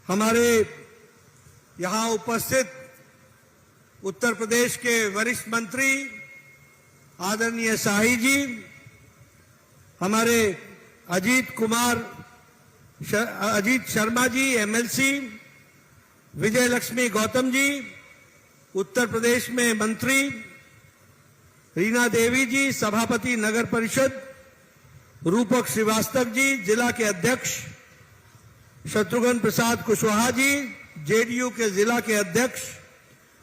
हमारे यहां उपस्थित उत्तर प्रदेश के वरिष्ठ मंत्री आदरणीय शाही जी, हमारे अजीत शर्मा जी एमएलसी, विजय लक्ष्मी गौतम जी उत्तर प्रदेश में मंत्री, रीना देवी जी सभापति नगर परिषद, रूपक श्रीवास्तव जी जिला के अध्यक्ष, शत्रुघ्न प्रसाद कुशवाहा जी जेडीयू के जिला के अध्यक्ष,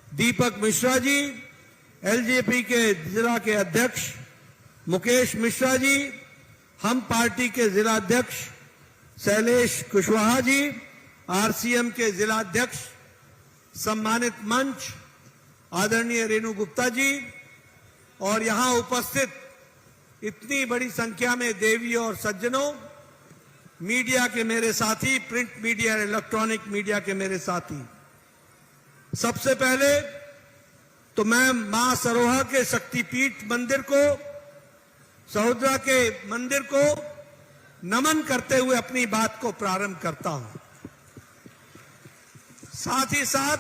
दीपक मिश्रा जी एलजेपी के जिला के अध्यक्ष, मुकेश मिश्रा जी हम पार्टी के जिला अध्यक्ष, शैलेश कुशवाहा जी आरसीएम के जिला अध्यक्ष, सम्मानित मंच आदरणीय रेणु गुप्ता जी और यहां उपस्थित इतनी बड़ी संख्या में देवी और सज्जनों, मीडिया के मेरे साथी, प्रिंट मीडिया और इलेक्ट्रॉनिक मीडिया के मेरे साथी, सबसे पहले तो मैं मां सरोहा के शक्तिपीठ मंदिर को, सहोदरा के मंदिर को नमन करते हुए अपनी बात को प्रारंभ करता हूं। साथ ही साथ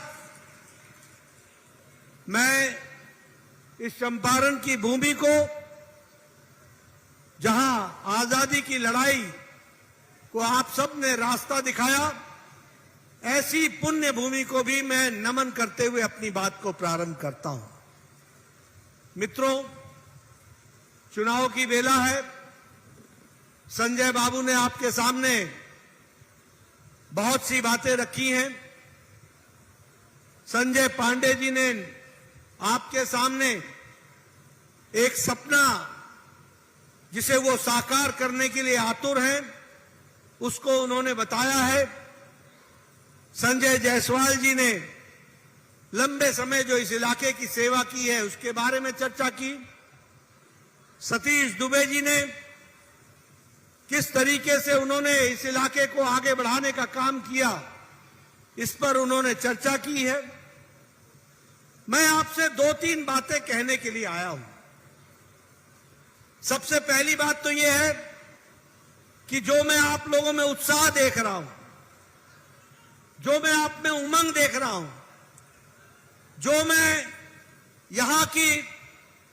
मैं इस चंपारण की भूमि को, जहां आजादी की लड़ाई को आप सब ने रास्ता दिखाया, ऐसी पुण्य भूमि को भी मैं नमन करते हुए अपनी बात को प्रारंभ करता हूं। मित्रों, चुनाव की बेला है। संजय बाबू ने आपके सामने बहुत सी बातें रखी हैं। संजय पांडे जी ने आपके सामने एक सपना जिसे वो साकार करने के लिए आतुर हैं, उसको उन्होंने बताया है। संजय जायसवाल जी ने लंबे समय जो इस इलाके की सेवा की है उसके बारे में चर्चा की। सतीश दुबे जी ने किस तरीके से उन्होंने इस इलाके को आगे बढ़ाने का काम किया, इस पर उन्होंने चर्चा की है। मैं आपसे 2-3 बातें कहने के लिए आया हूं। सबसे पहली बात तो यह है कि जो मैं आप लोगों में उत्साह देख रहा हूं, जो मैं आप में उमंग देख रहा हूं, जो मैं यहां की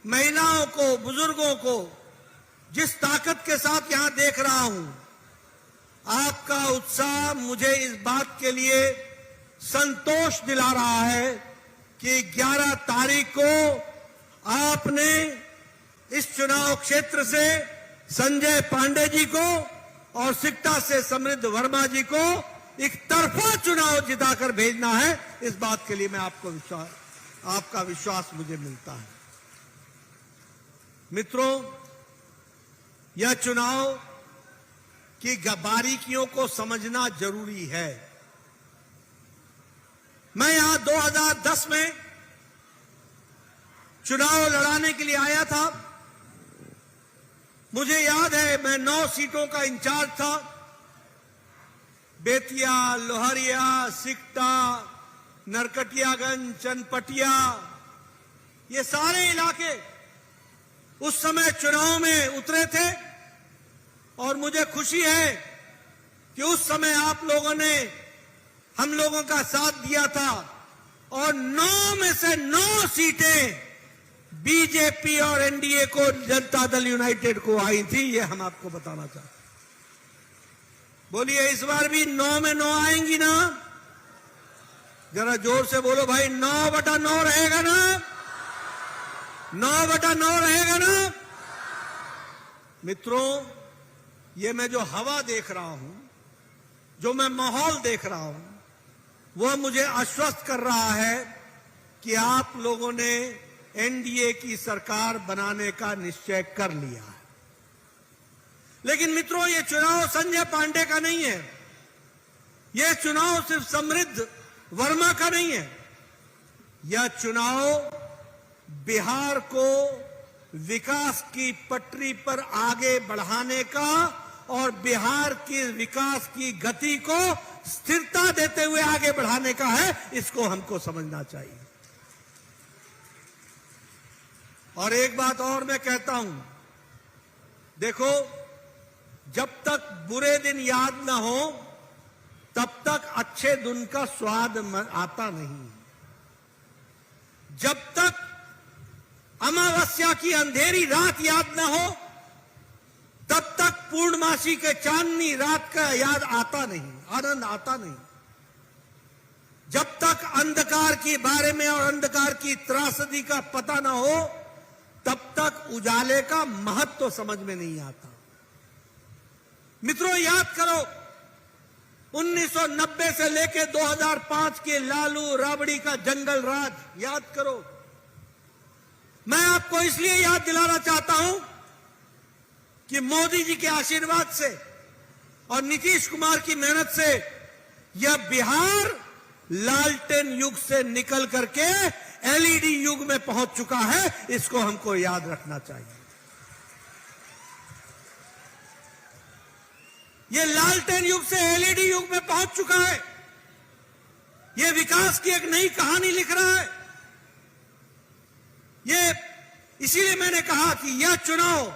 महिलाओं को, बुजुर्गों को जिस ताकत के साथ यहां देख रहा हूं, आपका उत्साह मुझे इस बात के लिए संतोष दिला रहा है कि 11 तारीख को आपने इस चुनाव क्षेत्र से संजय पांडे जी को और सिकटा से समृद्ध वर्मा जी को एक तरफा चुनाव जिताकर भेजना है। इस बात के लिए मैं आपका विश्वास मुझे मिलता है। मित्रों, यह चुनाव की बारीकियों को समझना जरूरी है। मैं यहां 2010 में चुनाव लड़ाने के लिए आया था। मुझे याद है मैं 9 सीटों का इंचार्ज था। बेतिया, लोहरिया, सिकटा, नरकटियागंज, चनपटिया, ये सारे इलाके उस समय चुनाव में उतरे थे और मुझे खुशी है कि उस समय आप लोगों ने हम लोगों का साथ दिया था और 9 में से 9 सीटें बीजेपी और एनडीए को, जनता दल यूनाइटेड को आई थी। ये हम आपको बताना चाहते हैं। बोलिए, इस बार भी 9 में 9 आएंगी ना? जरा जोर से बोलो भाई, 9/9 रहेगा ना? 9/9 रहेगा ना? मित्रों, ये मैं जो हवा देख रहा हूं, जो मैं माहौल देख रहा हूं, वह मुझे आश्वस्त कर रहा है कि आप लोगों ने एनडीए की सरकार बनाने का निश्चय कर लिया है। लेकिन मित्रों, यह चुनाव संजय पांडे का नहीं है। यह चुनाव सिर्फ समृद्ध वर्मा का नहीं है। यह चुनाव बिहार को विकास की पटरी पर आगे बढ़ाने का और बिहार के विकास की गति को स्थिरता देते हुए आगे बढ़ाने का है। इसको हमको समझना चाहिए। और एक बात और मैं कहता हूं, देखो, जब तक बुरे दिन याद न हो तब तक अच्छा अच्छे दिन का स्वाद आता नहीं। जब तक अमावस्या की अंधेरी रात याद न हो, तब तक पूर्णमासी के चांदनी रात का याद आता नहीं, आनंद आता नहीं। जब तक अंधकार के बारे में और अंधकार की त्रासदी का पता न हो, तब तक उजाले का महत्व समझ में नहीं आता। मित्रों, याद करो 1990 से लेकर 2005 के लालू राबड़ी का जंगल राज याद करो। मैं आपको इसलिए याद दिलाना चाहता हूं कि मोदी जी के आशीर्वाद से और नीतीश कुमार की मेहनत से यह बिहार लालटेन युग से निकल करके एलईडी युग में पहुंच चुका है। इसको हमको याद रखना चाहिए। यह लालटेन युग से एलईडी युग में पहुंच चुका है। यह विकास की एक नई कहानी लिख रहा है। इसीलिए मैंने कहा कि यह चुनाव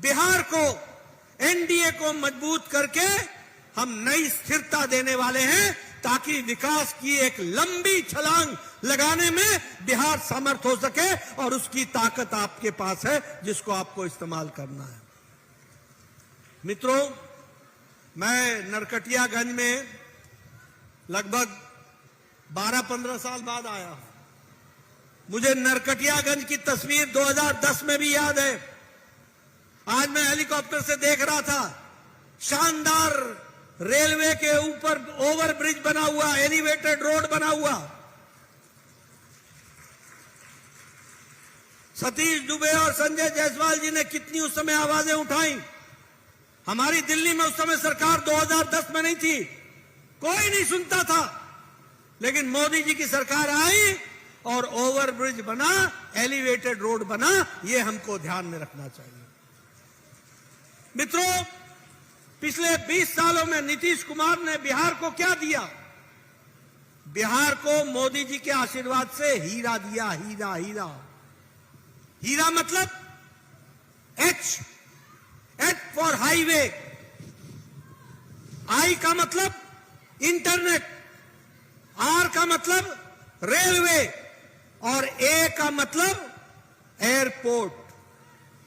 बिहार को, एनडीए को मजबूत करके हम नई स्थिरता देने वाले हैं, ताकि विकास की एक लंबी छलांग लगाने में बिहार समर्थ हो सके। और उसकी ताकत आपके पास है, जिसको आपको इस्तेमाल करना है। मित्रों, मैं नरकटियागंज में लगभग 12-15 साल बाद आया हूं। मुझे नरकटियागंज की तस्वीर 2010 में भी याद है। आज मैं हेलीकॉप्टर से देख रहा था, शानदार रेलवे के ऊपर ओवरब्रिज बना हुआ, एलिवेटेड रोड बना हुआ। सतीश दुबे और संजय जायसवाल जी ने कितनी उस समय आवाजें उठाई। हमारी दिल्ली में उस समय सरकार 2010 में नहीं थी, कोई नहीं सुनता था। लेकिन मोदी जी की सरकार आई और ओवरब्रिज बना, एलिवेटेड रोड बना। यह हमको ध्यान में रखना चाहिए। मित्रों, पिछले 20 सालों में नीतीश कुमार ने बिहार को क्या दिया? बिहार को मोदी जी के आशीर्वाद से हीरा दिया। हीरा हीरा हीरा मतलब एच फॉर हाईवे, आई का मतलब इंटरनेट, आर का मतलब रेलवे और ए का मतलब एयरपोर्ट।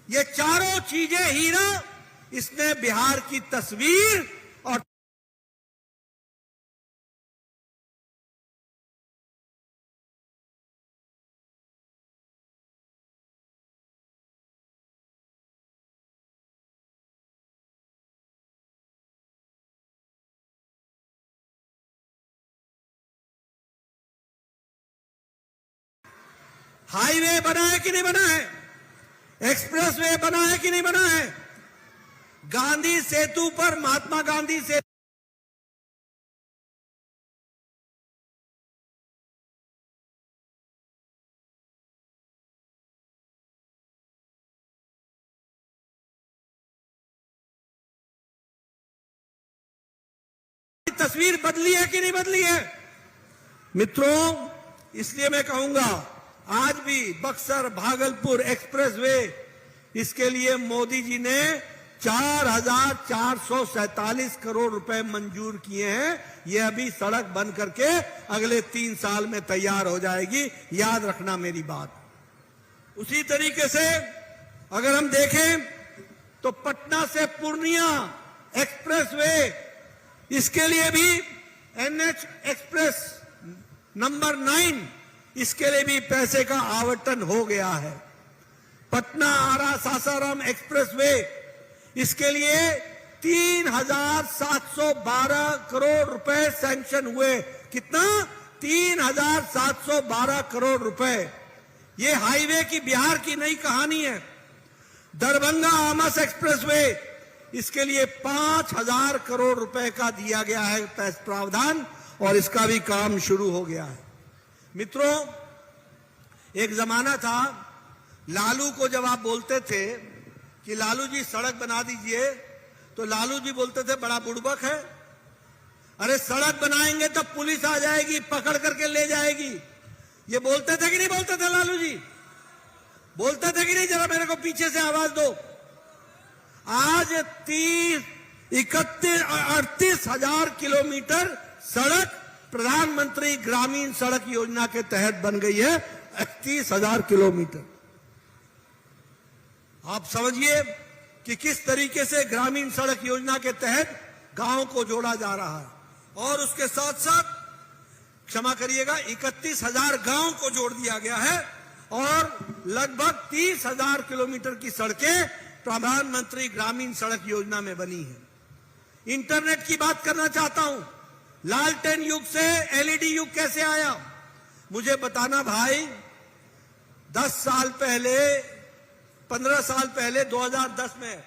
ये चारों चीजें हीरा, इसने बिहार की तस्वीर और हाईवे बना है कि नहीं बना है? एक्सप्रेसवे बना है कि नहीं बना है? गांधी सेतु पर महात्मा गांधी से तस्वीर बदली है कि नहीं बदली है? मित्रों, इसलिए मैं कहूंगा, आज भी बक्सर भागलपुर एक्सप्रेसवे, इसके लिए मोदी जी ने 4,447 करोड़ रुपए मंजूर किए हैं। यह अभी सड़क बन करके अगले 3 साल में तैयार हो जाएगी। याद रखना मेरी बात। उसी तरीके से अगर हम देखें तो पटना से पूर्णिया एक्सप्रेसवे, इसके लिए भी एनएच एक्सप्रेस नंबर 9, इसके लिए भी पैसे का आवंटन हो गया है। पटना आरा सासाराम एक्सप्रेसवे, इसके लिए 3,712 करोड़ रुपए सैंक्शन हुए। कितना? 3,712 करोड़ रुपए। ये हाईवे की बिहार की नई कहानी है। दरभंगा आमस एक्सप्रेसवे, इसके लिए 5,000 करोड़ रुपए का दिया गया है प्रावधान, और इसका भी काम शुरू हो गया है। मित्रों, एक जमाना था, लालू को जब आप बोलते थे कि लालू जी सड़क बना दीजिए, तो लालू जी बोलते थे बड़ा बुड़बक है। अरे सड़क बनाएंगे तो पुलिस आ जाएगी, पकड़ करके ले जाएगी। ये बोलते थे कि नहीं बोलते थे? लालू जी बोलते थे कि नहीं? जरा मेरे को पीछे से आवाज दो। आज 38,000 किलोमीटर सड़क प्रधानमंत्री ग्रामीण सड़क योजना के तहत बन गई है 31,000 किलोमीटर। आप समझिए कि किस तरीके से ग्रामीण सड़क योजना के तहत गांव को जोड़ा जा रहा है और उसके साथ साथ क्षमा करिएगा 31,000 गांव को जोड़ दिया गया है और लगभग 30,000 किलोमीटर की सड़कें प्रधानमंत्री ग्रामीण सड़क योजना में बनी है। इंटरनेट की बात करना चाहता हूं, लालटेन युग से एलईडी युग कैसे आया मुझे बताना भाई। 10 साल पहले 15 साल पहले 2010 में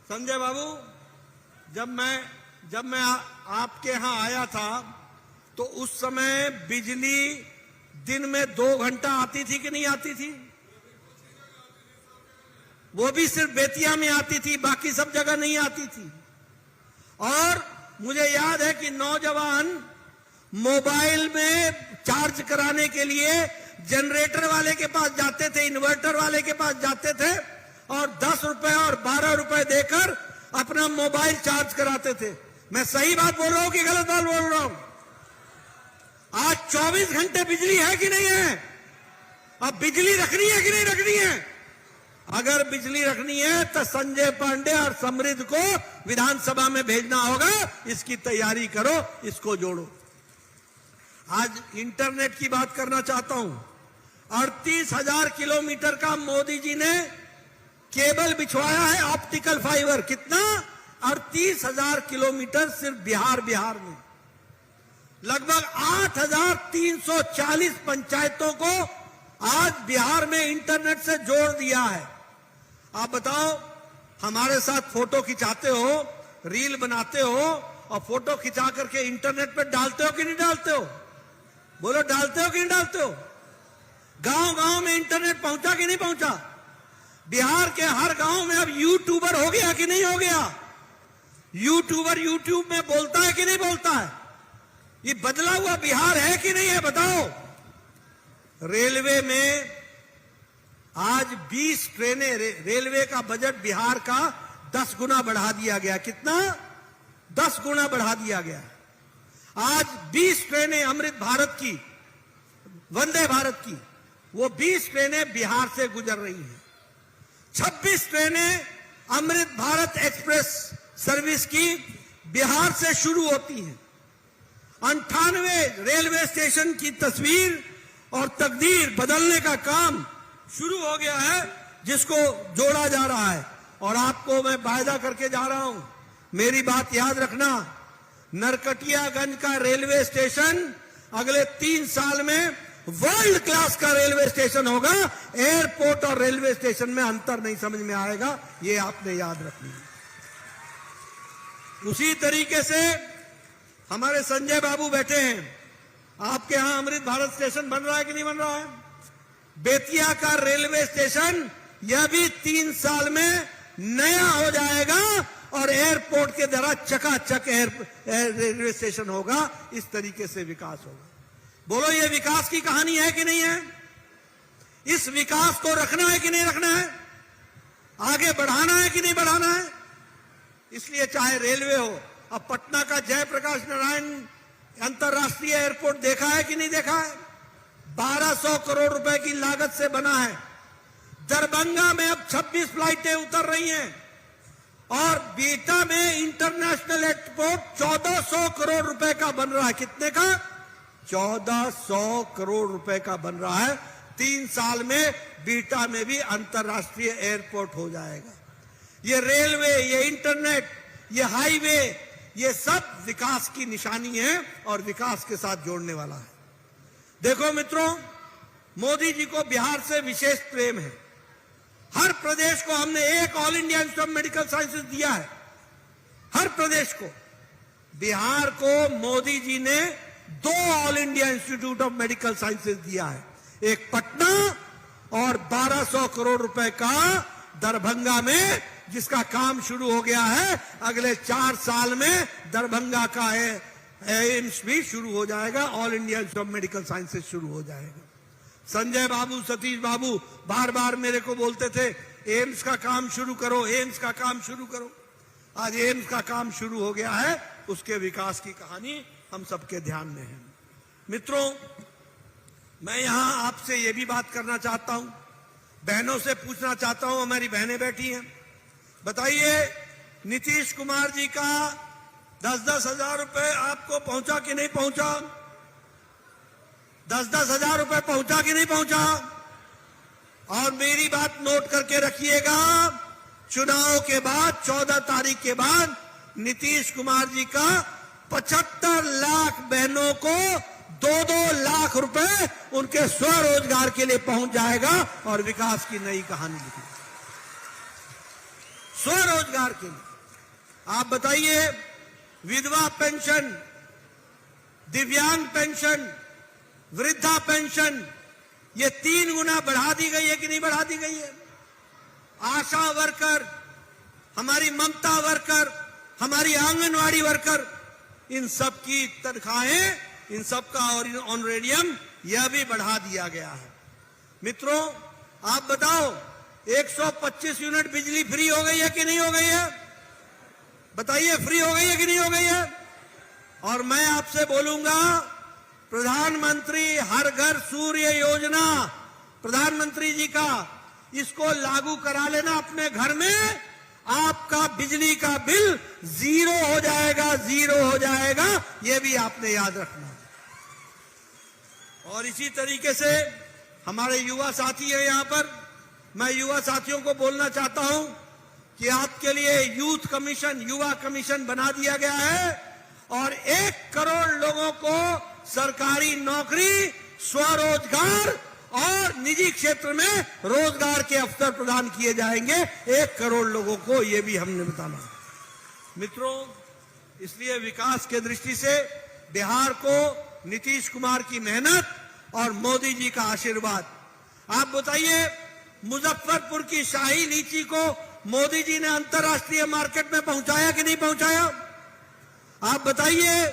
संजय बाबू जब मैं आपके यहां आया था तो उस समय बिजली दिन में 2 घंटा आती थी कि नहीं आती थी? वो भी सिर्फ बेतिया में आती थी, बाकी सब जगह नहीं आती थी। और मुझे याद है कि नौजवान मोबाइल में चार्ज कराने के लिए जनरेटर वाले के पास जाते थे, इन्वर्टर वाले के पास जाते थे और 10 रुपए और 12 रुपए देकर अपना मोबाइल चार्ज कराते थे। मैं सही बात बोल रहा हूं कि गलत बात बोल रहा हूं? आज 24 घंटे बिजली है कि नहीं है? अब बिजली रखनी है कि नहीं रखनी है? अगर बिजली रखनी है तो संजय पांडे और समृद्ध को विधानसभा में भेजना होगा। इसकी तैयारी करो, इसको जोड़ो। आज इंटरनेट की बात करना चाहता हूं। 38,000 किलोमीटर का मोदी जी ने केबल बिछवाया है, ऑप्टिकल फाइबर। कितना? 38,000 किलोमीटर सिर्फ बिहार में। लगभग 8,340 पंचायतों को आज बिहार में इंटरनेट से जोड़ दिया है। आप बताओ, हमारे साथ फोटो खिंचाते हो, रील बनाते हो और फोटो खिंचा करके इंटरनेट पे डालते हो कि नहीं डालते हो? बोलो, डालते हो कि नहीं डालते हो? गांव में इंटरनेट पहुंचा कि नहीं पहुंचा? बिहार के हर गांव में अब यूट्यूबर हो गया कि नहीं हो गया? यूट्यूबर यूट्यूब में बोलता है कि नहीं बोलता है? ये बदला हुआ बिहार है कि नहीं है? बताओ। रेलवे में आज 20 ट्रेनें, रेलवे का बजट बिहार का 10 गुना बढ़ा दिया गया। कितना? 10 गुना बढ़ा दिया गया। आज 20 ट्रेनें अमृत भारत की, वंदे भारत की, वो 20 ट्रेनें बिहार से गुजर रही हैं। 26 ट्रेनें अमृत भारत एक्सप्रेस सर्विस की बिहार से शुरू होती हैं। 98 रेलवे स्टेशन की तस्वीर और तकदीर बदलने का काम शुरू हो गया है, जिसको जोड़ा जा रहा है। और आपको मैं वायदा करके जा रहा हूं, मेरी बात याद रखना, नरकटियागंज का रेलवे स्टेशन अगले 3 साल में वर्ल्ड क्लास का रेलवे स्टेशन होगा। एयरपोर्ट और रेलवे स्टेशन में अंतर नहीं समझ में आएगा, ये आपने याद रखनी है। उसी तरीके से हमारे संजय बाबू बैठे हैं, आपके यहां अमृत भारत स्टेशन बन रहा है कि नहीं बन रहा है? बेतिया का रेलवे स्टेशन यह भी 3 साल में नया हो जाएगा और एयरपोर्ट के द्वारा चकाचक रेलवे स्टेशन होगा। इस तरीके से विकास होगा। बोलो, ये विकास की कहानी है कि नहीं है? इस विकास को रखना है कि नहीं रखना है? आगे बढ़ाना है कि नहीं बढ़ाना है? इसलिए चाहे रेलवे हो, अब पटना का जयप्रकाश नारायण अंतरराष्ट्रीय एयरपोर्ट देखा है कि नहीं देखा है? 1200 करोड़ रुपए की लागत से बना है। दरभंगा में अब 26 फ्लाइटें उतर रही हैं और बिहटा में इंटरनेशनल एयरपोर्ट 1400 करोड़ रुपए का बन रहा है। कितने का? 1400 करोड़ रुपए का बन रहा है। 3 साल में बिहटा में भी अंतरराष्ट्रीय एयरपोर्ट हो जाएगा। ये रेलवे, ये इंटरनेट, ये हाईवे, ये सब विकास की निशानी है और विकास के साथ जोड़ने वाला है। देखो मित्रों, मोदी जी को बिहार से विशेष प्रेम है। हर प्रदेश को हमने एक all India institute of medical sciences दिया है, हर प्रदेश को। बिहार को मोदी जी ने 2 all India institute of medical sciences दिया है, एक पटना और 1200 करोड़ रुपए का दरभंगा में, जिसका काम शुरू हो गया है। अगले 4 साल में दरभंगा का एम्स भी शुरू हो जाएगा, all India institute of medical sciences शुरू हो जाएगा। संजय बाबू, सतीश बाबू बार बार मेरे को बोलते थे, एम्स का काम शुरू करो, एम्स का काम शुरू करो। आज एम्स का काम शुरू हो गया है, उसके विकास की कहानी हम सबके ध्यान में है। मित्रों, मैं यहां आपसे ये भी बात करना चाहता हूं, बहनों से पूछना चाहता हूं, हमारी बहनें बैठी हैं, बताइए नीतीश कुमार जी का 10-10 हजार रुपए आपको पहुंचा कि नहीं पहुंचा? 10-10 हजार रुपए पहुंचा कि नहीं पहुंचा? और मेरी बात नोट करके रखिएगा, चुनाव के बाद 14 तारीख के बाद नीतीश कुमार जी का 75 लाख बहनों को 2-2 लाख रुपए उनके स्वरोजगार के लिए पहुंच जाएगा और विकास की नई कहानी लिखेगी स्वरोजगार के लिए। आप बताइए, विधवा पेंशन, दिव्यांग पेंशन, वृद्धा पेंशन, ये 3 गुना बढ़ा दी गई है कि नहीं बढ़ा दी गई है? आशा वर्कर, हमारी ममता वर्कर, हमारी आंगनवाड़ी वर्कर, इन सब की तनख्वाहें, इन सब का ऑनरेडियम यह भी बढ़ा दिया गया है। मित्रों, आप बताओ 125 यूनिट बिजली फ्री हो गई है कि नहीं हो गई है? बताइए, फ्री हो गई है कि नहीं हो गई है? और मैं आपसे बोलूंगा, प्रधानमंत्री हर घर सूर्य योजना, प्रधानमंत्री जी का, इसको लागू करा लेना अपने घर में, आपका बिजली का बिल 0 हो जाएगा, 0 हो जाएगा, यह भी आपने याद रखना। और इसी तरीके से हमारे युवा साथी है यहां पर, मैं युवा साथियों को बोलना चाहता हूं कि आपके लिए यूथ कमीशन, युवा कमीशन बना दिया गया है और 1 करोड़ लोगों को सरकारी नौकरी, स्वरोजगार और निजी क्षेत्र में रोजगार के अवसर प्रदान किए जाएंगे 1 करोड़ लोगों को, यह भी हमने बताना। मित्रों, इसलिए विकास के दृष्टि से बिहार को नीतीश कुमार की मेहनत और मोदी जी का आशीर्वाद। आप बताइए, मुजफ्फरपुर की शाही लीची को मोदी जी ने अंतर्राष्ट्रीय मार्केट में पहुंचाया कि नहीं पहुंचाया? आप बताइए,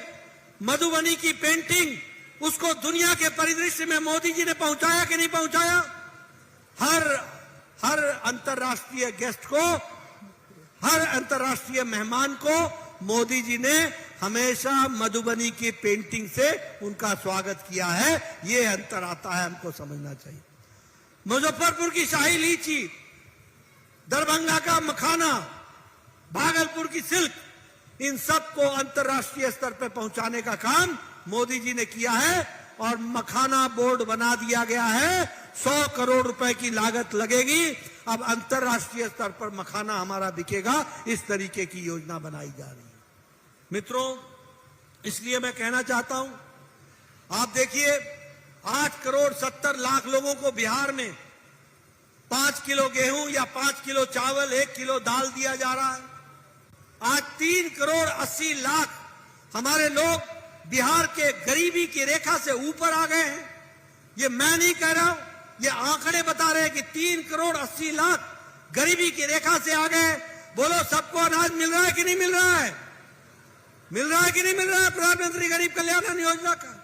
मधुबनी की पेंटिंग, उसको दुनिया के परिदृश्य में मोदी जी ने पहुंचाया कि नहीं पहुंचाया? हर अंतर्राष्ट्रीय गेस्ट को, हर अंतर्राष्ट्रीय मेहमान को मोदी जी ने हमेशा मधुबनी की पेंटिंग से उनका स्वागत किया है। ये अंतर आता है, हमको समझना चाहिए। मुजफ्फरपुर की शाही लीची, दरभंगा का मखाना, भागलपुर की सिल्क, इन सबको अंतर्राष्ट्रीय स्तर पर पहुंचाने का काम मोदी जी ने किया है और मखाना बोर्ड बना दिया गया है। 100 करोड़ रुपए की लागत लगेगी। अब अंतर्राष्ट्रीय स्तर पर मखाना हमारा बिकेगा, इस तरीके की योजना बनाई जा रही है। मित्रों, इसलिए मैं कहना चाहता हूं, आप देखिए 8 करोड़ 70 लाख लोगों को बिहार में 5 किलो गेहूं या 5 किलो चावल, 1 किलो दाल दिया जा रहा है। आज 3 करोड़ 80 लाख हमारे लोग बिहार के गरीबी की रेखा से ऊपर आ गए हैं। ये मैं नहीं कह रहा हूं, ये आंकड़े बता रहे हैं कि 3 करोड़ 80 लाख गरीबी की रेखा से आ गए। बोलो, सबको अनाज मिल रहा है कि नहीं मिल रहा है? मिल रहा है कि नहीं मिल रहा है प्रधानमंत्री गरीब कल्याण योजना का?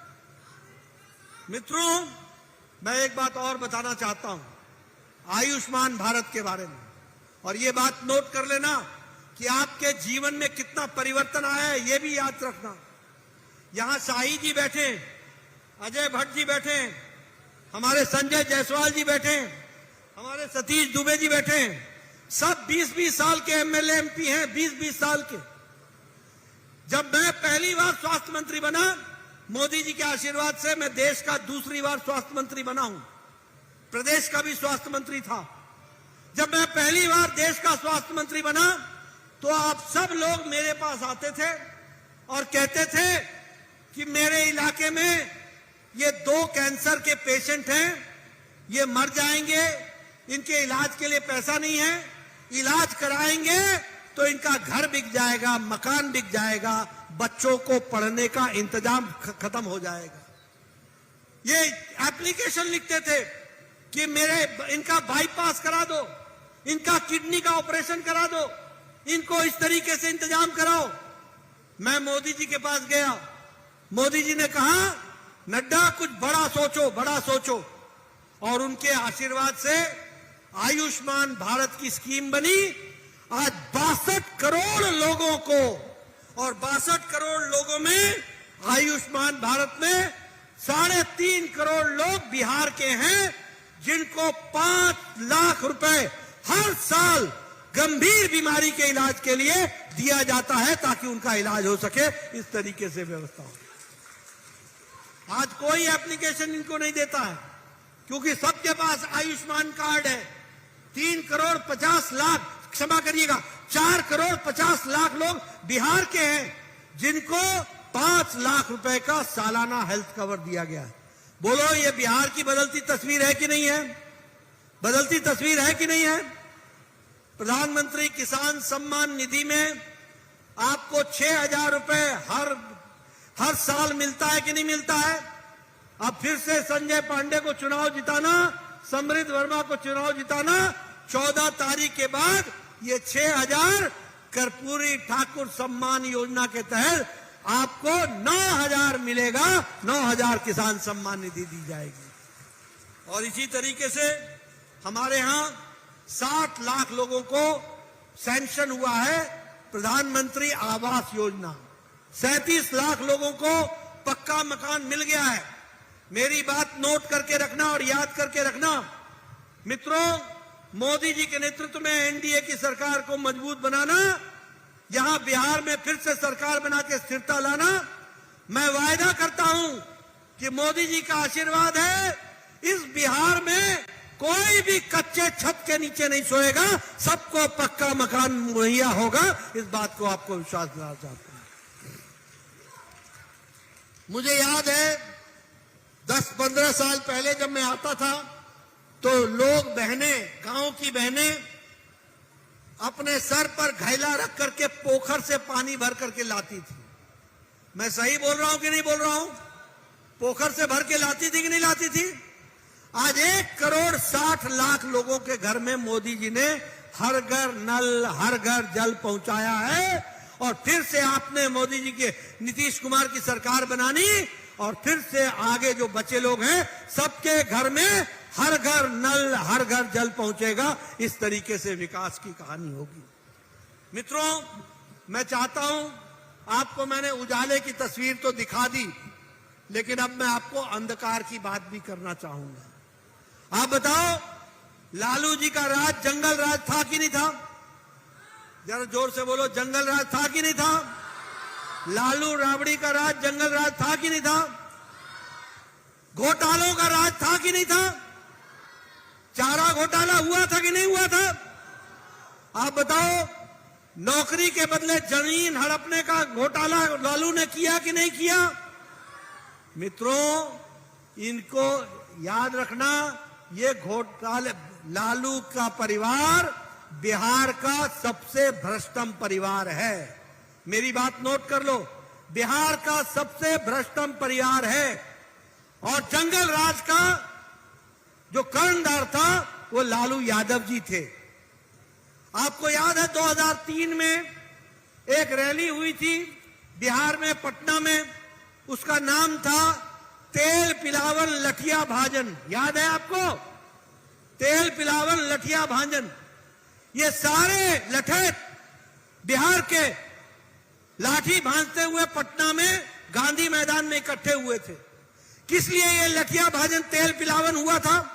मित्रों, मैं एक बात और बताना चाहता हूं आयुष्मान भारत के बारे में, और ये बात नोट कर लेना कि आपके जीवन में कितना परिवर्तन आया है, ये भी याद रखना। यहां शाही जी बैठे, अजय भट्ट जी बैठे, हमारे संजय जायसवाल जी बैठे, हमारे सतीश दुबे जी बैठे, सब 20-20 साल के एमएलए एमपी हैं, 20-20 साल के। जब मैं पहली बार स्वास्थ्य मंत्री बना, मोदी जी के आशीर्वाद से मैं देश का दूसरी बार स्वास्थ्य मंत्री बना हूं, प्रदेश का भी स्वास्थ्य मंत्री था। जब मैं पहली बार देश का स्वास्थ्य मंत्री बना तो आप सब लोग मेरे पास आते थे और कहते थे कि मेरे इलाके में ये 2 कैंसर के पेशेंट हैं, ये मर जाएंगे, इनके इलाज के लिए पैसा नहीं है, इलाज कराएंगे तो इनका घर बिक जाएगा, मकान बिक जाएगा, बच्चों को पढ़ने का इंतजाम खत्म हो जाएगा। ये एप्लीकेशन लिखते थे कि इनका बाईपास करा दो, इनका किडनी का ऑपरेशन करा दो, इनको इस तरीके से इंतजाम कराओ। मैं मोदी जी के पास गया, मोदी जी ने कहा, नड्डा कुछ बड़ा सोचो, बड़ा सोचो, और उनके आशीर्वाद से आयुष्मान भारत की स्कीम बनी। आज 62 करोड़ लोगों को, और 62 करोड़ लोगों में आयुष्मान भारत में 3.5 करोड़ लोग बिहार के हैं जिनको 5 लाख रुपए हर साल गंभीर बीमारी के इलाज के लिए दिया जाता है ताकि उनका इलाज हो सके। इस तरीके से व्यवस्था हो। आज कोई एप्लीकेशन इनको नहीं देता है क्योंकि सबके पास आयुष्मान कार्ड है। 3 करोड़ 50 लाख, क्षमा करिएगा, 4 करोड़ 50 लाख लोग बिहार के हैं जिनको 5 लाख रुपए का सालाना हेल्थ कवर दिया गया है। बोलो ये बिहार की बदलती तस्वीर है कि नहीं है? बदलती तस्वीर है कि नहीं है? प्रधानमंत्री किसान सम्मान निधि में आपको 6,000 रुपए हर साल मिलता है कि नहीं मिलता है? अब फिर से संजय पांडे को चुनाव जिताना, समृद्ध वर्मा को चुनाव जिताना, 14 तारीख के बाद ये 6,000 कर्पूरी ठाकुर सम्मान योजना के तहत आपको 9,000 मिलेगा। 9,000 किसान सम्मान निधि दी जाएगी। और इसी तरीके से हमारे यहां 60 लाख लोगों को सैंक्शन हुआ है प्रधानमंत्री आवास योजना। 37 लाख लोगों को पक्का मकान मिल गया है। मेरी बात नोट करके रखना और याद करके रखना मित्रों, मोदी जी के नेतृत्व में एनडीए की सरकार को मजबूत बनाना, यहां बिहार में फिर से सरकार बना के स्थिरता लाना। मैं वायदा करता हूं कि मोदी जी का आशीर्वाद है, इस बिहार में कोई भी कच्चे छत के नीचे नहीं सोएगा, सबको पक्का मकान मुहैया होगा। इस बात को आपको विश्वास दिलाना चाहता हूं। मुझे याद है 10-15 साल पहले जब मैं आता था तो लोग, बहनें, गांव की बहनें अपने सर पर घैला रख करके पोखर से पानी भर करके लाती थी। मैं सही बोल रहा हूं कि नहीं बोल रहा हूं? पोखर से भर के लाती थी कि नहीं लाती थी? आज 1 करोड़ 60 लाख लोगों के घर में मोदी जी ने हर घर नल, हर घर जल पहुंचाया है। और फिर से आपने मोदी जी के नीतीश कुमार की सरकार बनानी और फिर से आगे जो बचे लोग हैं सबके घर में हर घर नल, हर घर जल पहुंचेगा। इस तरीके से विकास की कहानी होगी। मित्रों, मैं चाहता हूं, आपको मैंने उजाले की तस्वीर तो दिखा दी, लेकिन अब मैं आपको अंधकार की बात भी करना चाहूंगा। आप बताओ, लालू जी का राज जंगल राज था कि नहीं था? जरा जोर से बोलो, जंगल राज था कि नहीं था? लालू राबड़ी का राज जंगल राज था कि नहीं था? घोटालों का राज था कि नहीं था? चारा घोटाला हुआ था कि नहीं हुआ था? आप बताओ, नौकरी के बदले जमीन हड़पने का घोटाला लालू ने किया कि नहीं किया? मित्रों, इनको याद रखना, ये घोटाले, लालू का परिवार बिहार का सबसे भ्रष्टम परिवार है। मेरी बात नोट कर लो, बिहार का सबसे भ्रष्टम परिवार है। और जंगल राज का जो कर्णधार था वो लालू यादव जी थे। आपको याद है 2003 में एक रैली हुई थी बिहार में, पटना में, उसका नाम था तेल पिलावन लठिया भाजन। याद है आपको? तेल पिलावन लठिया भाजन। ये सारे लठेत बिहार के लाठी भांजते हुए पटना में गांधी मैदान में इकट्ठे हुए थे। किस लिए ये लठिया भाजन, तेल पिलावन हुआ था?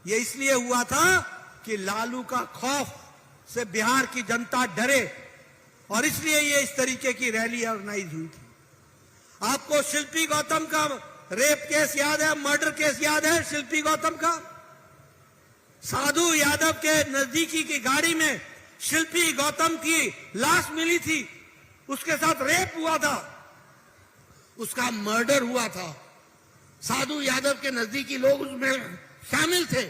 ये इसलिए हुआ था कि लालू का खौफ से बिहार की जनता डरे, और इसलिए ये इस तरीके की रैली ऑर्गेनाइज हुई थी। आपको शिल्पी गौतम का रेप केस याद है, मर्डर केस याद है शिल्पी गौतम का? साधु यादव के नजदीकी की गाड़ी में शिल्पी गौतम की लाश मिली थी, उसके साथ रेप हुआ था, उसका मर्डर हुआ था। साधु यादव के नजदीकी लोग उसमें शामिल थे,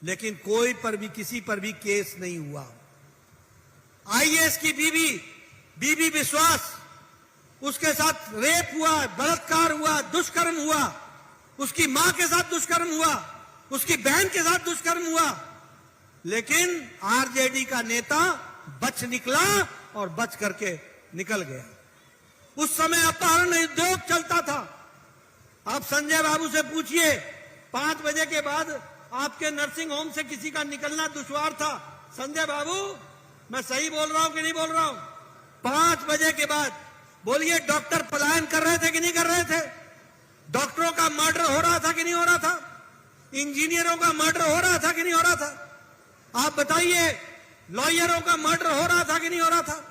लेकिन कोई पर भी, किसी पर भी केस नहीं हुआ। आईएएस की बीबी विश्वास, उसके साथ रेप हुआ, बलात्कार हुआ, दुष्कर्म हुआ, उसकी मां के साथ दुष्कर्म हुआ, उसकी बहन के साथ दुष्कर्म हुआ, लेकिन आरजेडी का नेता बच निकला और बच करके निकल गया। उस समय अपहरण उद्योग चलता था। आप संजय बाबू से पूछिए, 5 बजे के बाद आपके नर्सिंग होम से किसी का निकलना दुश्वार था। संजय बाबू, मैं सही बोल रहा हूं कि नहीं बोल रहा हूं? 5 बजे के बाद बोलिए, डॉक्टर पलायन कर रहे थे कि नहीं कर रहे थे? डॉक्टरों का मर्डर हो रहा था कि नहीं हो रहा था? इंजीनियरों का मर्डर हो रहा था कि नहीं हो रहा था? आप बताइए, लॉयरों का मर्डर हो रहा था कि नहीं हो रहा था?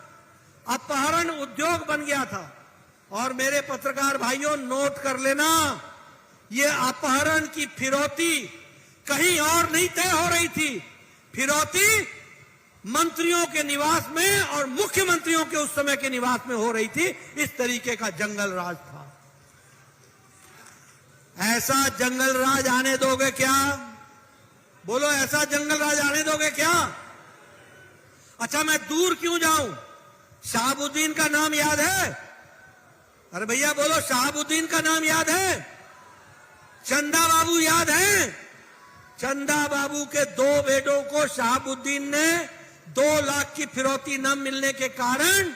अपहरण उद्योग बन गया था। और मेरे पत्रकार भाइयों, नोट कर लेना, ये अपहरण की फिरौती कहीं और नहीं तय हो रही थी। फिरौती मंत्रियों के निवास में और मुख्यमंत्रियों के उस समय के निवास में हो रही थी। इस तरीके का जंगल राज था। ऐसा जंगल राज आने दोगे क्या? बोलो, ऐसा जंगल राज आने दोगे क्या? अच्छा, मैं दूर क्यों जाऊं? शहाबुद्दीन का नाम याद है? अरे भैया बोलो, शहाबुद्दीन का नाम याद है? चंदा बाबू याद है? चंदा बाबू के 2 बेटों को शहाबुद्दीन ने 2 लाख की फिरौती न मिलने के कारण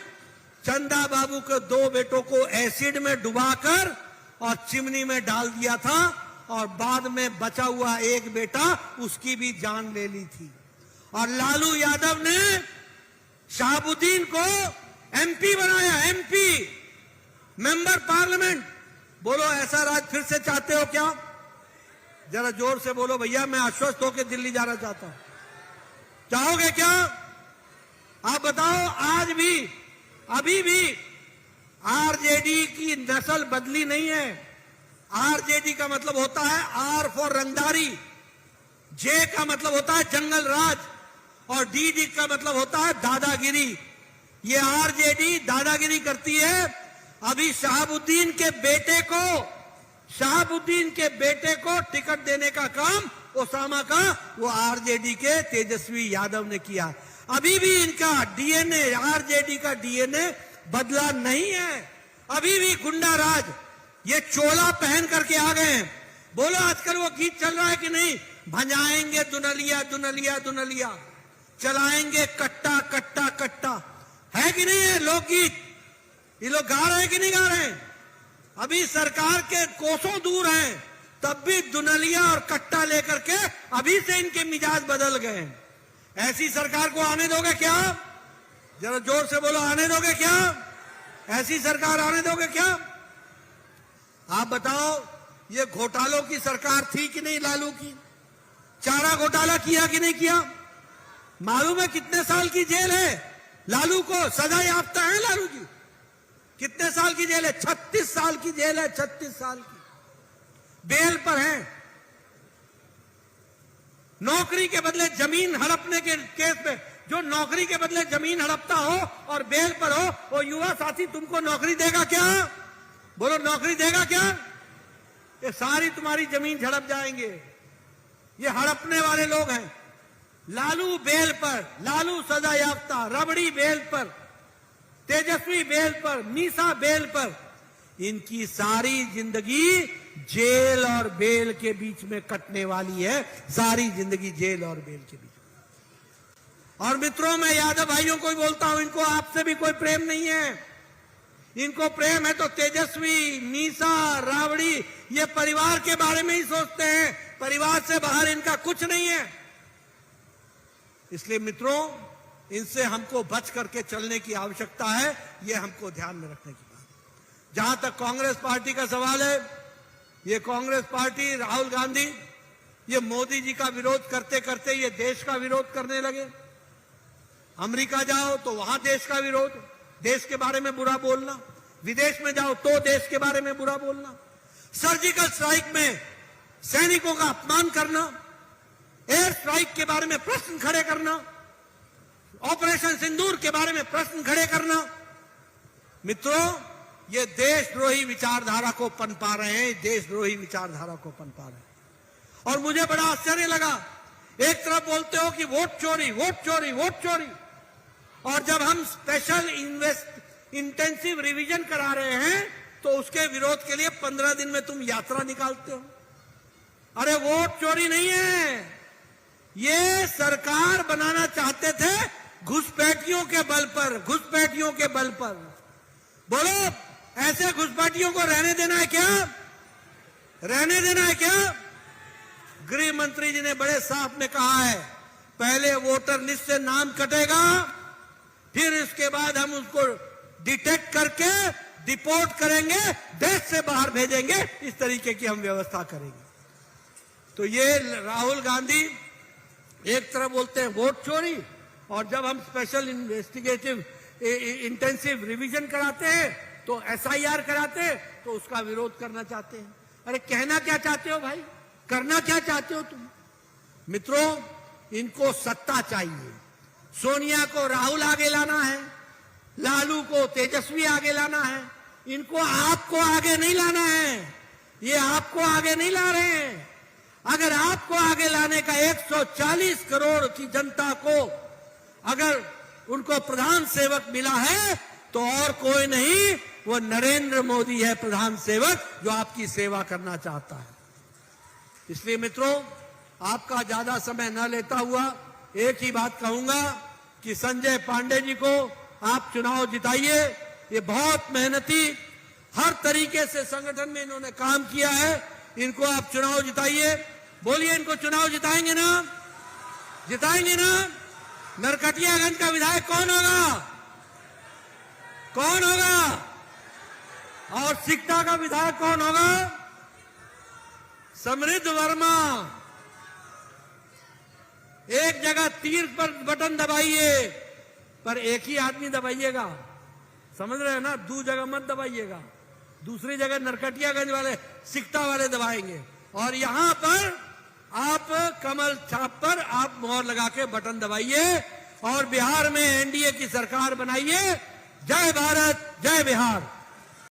चंदा बाबू के 2 बेटों को एसिड में डुबाकर और चिमनी में डाल दिया था। और बाद में बचा हुआ एक बेटा, उसकी भी जान ले ली थी। और लालू यादव ने शहाबुद्दीन को एमपी बनाया, एमपी, मेंबर पार्लियामेंट। बोलो, ऐसा राज फिर से चाहते हो क्या? जरा जोर से बोलो भैया, मैं आश्वस्त होकर दिल्ली जाना चाहता हूं। चाहोगे क्या? आप बताओ। आज भी, अभी भी आरजेडी की नस्ल बदली नहीं है। आरजेडी का मतलब होता है आर फॉर रंगदारी, जे का मतलब होता है जंगल राज, और डी का मतलब होता है दादागिरी। ये आरजेडी दादागिरी करती है। अभी शहाबुद्दीन के बेटे को टिकट देने का काम ओसामा का, वो आरजेडी के तेजस्वी यादव ने किया। अभी भी इनका डीएनए, आरजेडी का डीएनए बदला नहीं है। अभी भी गुंडा राज, ये चोला पहन करके आ गए हैं। बोलो, आजकल वो गीत चल रहा है कि नहीं? भजाएंगे दुनलिया दुनलिया दुनलिया, चलाएंगे कट्टा कट्टा कट्टा, है कि नहीं है लोकगीत? ये लोग गा रहे हैं कि नहीं गा रहे हैं? अभी सरकार के कोसों दूर हैं, तब भी दुनलिया और कट्टा लेकर के अभी से इनके मिजाज बदल गए हैं। ऐसी सरकार को आने दोगे क्या? जरा जोर से बोलो, आने दोगे क्या? ऐसी सरकार आने दोगे क्या? आप बताओ, ये घोटालों की सरकार थी कि नहीं लालू की? चारा घोटाला किया कि नहीं किया? मालूम है कितने साल की जेल है लालू को? सजा याफ्ता है लालू की। कितने साल की जेल है? 36 साल की जेल है, 36 साल की। बेल पर है। नौकरी के बदले जमीन हड़पने के केस में, जो नौकरी के बदले जमीन हड़पता हो और बेल पर हो, वो युवा साथी तुमको नौकरी देगा क्या? बोलो, नौकरी देगा क्या? ये सारी तुम्हारी जमीन झड़प जाएंगे। ये हड़पने वाले लोग हैं। लालू बेल पर, लालू सजा याफ्ता, रबड़ी बेल पर, तेजस्वी बेल पर, मीसा बेल पर। इनकी सारी जिंदगी जेल और बेल के बीच में कटने वाली है। सारी जिंदगी जेल और बेल के बीच में। और मित्रों, मैं यादव भाइयों को ही बोलता हूं, इनको आपसे भी कोई प्रेम नहीं है। इनको प्रेम है तो तेजस्वी, मीसा, रावड़ी, ये परिवार के बारे में ही सोचते हैं। परिवार से बाहर इनका कुछ नहीं है। इसलिए मित्रों, इनसे हमको बच करके चलने की आवश्यकता है। ये हमको ध्यान में रखने की बात। जहां तक कांग्रेस पार्टी का सवाल है, ये कांग्रेस पार्टी, राहुल गांधी, ये मोदी जी का विरोध करते करते ये देश का विरोध करने लगे। अमेरिका जाओ तो वहां देश का विरोध, देश के बारे में बुरा बोलना। विदेश में जाओ तो देश के बारे में बुरा बोलना। सर्जिकल स्ट्राइक में सैनिकों का अपमान करना, एयर स्ट्राइक के बारे में प्रश्न खड़े करना, ऑपरेशन सिंदूर के बारे में प्रश्न खड़े करना। मित्रों, ये देशद्रोही विचारधारा को पनपा रहे हैं, देशद्रोही विचारधारा को पनपा रहे हैं। और मुझे बड़ा आश्चर्य लगा, एक तरफ बोलते हो कि वोट चोरी, वोट चोरी, वोट चोरी, और जब हम स्पेशल इंटेंसिव रिवीजन करा रहे हैं तो उसके विरोध के लिए 15 दिन में तुम यात्रा निकालते हो। अरे वोट चोरी नहीं है, ये सरकार बनाना चाहते थे घुसपैठियों के बल पर, घुसपैठियों के बल पर। बोलो, ऐसे घुसपैठियों को रहने देना है क्या? रहने देना है क्या? गृह मंत्री जी ने बड़े साफ में कहा है, पहले वोटर लिस्ट से नाम कटेगा, फिर इसके बाद हम उसको डिटेक्ट करके डिपोर्ट करेंगे, देश से बाहर भेजेंगे, इस तरीके की हम व्यवस्था करेंगे। तो ये राहुल गांधी एक तरफ बोलते हैं वोट चोरी, और जब हम स्पेशल इन्वेस्टिगेटिव इंटेंसिव रिवीजन कराते हैं तो SIR कराते हैं तो उसका विरोध करना चाहते हैं। अरे कहना क्या चाहते हो भाई, करना क्या चाहते हो तुम? मित्रों, इनको सत्ता चाहिए। सोनिया को राहुल आगे लाना है, लालू को तेजस्वी आगे लाना है, इनको आपको आगे नहीं लाना है। ये आपको आगे नहीं ला रहे हैं। अगर आपको आगे लाने का 140 करोड़ की जनता को अगर उनको प्रधान सेवक मिला है तो और कोई नहीं, वो नरेंद्र मोदी है प्रधान सेवक, जो आपकी सेवा करना चाहता है। इसलिए मित्रों, आपका ज्यादा समय न लेता हुआ एक ही बात कहूंगा कि संजय पांडे जी को आप चुनाव जिताइए। ये बहुत मेहनती, हर तरीके से संगठन में इन्होंने काम किया है। इनको आप चुनाव जिताइए। बोलिए, इनको चुनाव जिताएंगे ना? जिताएंगे ना? नरकटियागंज का विधायक कौन होगा? कौन होगा? और सिकटा का विधायक कौन होगा? समृद्ध वर्मा। एक जगह तीर पर बटन दबाइए, पर एक ही आदमी दबाइएगा, समझ रहे हैं ना? दो जगह मत दबाइएगा। दूसरी जगह नरकटियागंज वाले, सिकटा वाले दबाएंगे, और यहां पर आप कमल छाप पर आप मोहर लगा के बटन दबाइए और बिहार में NDA की सरकार बनाइए। जय भारत, जय बिहार।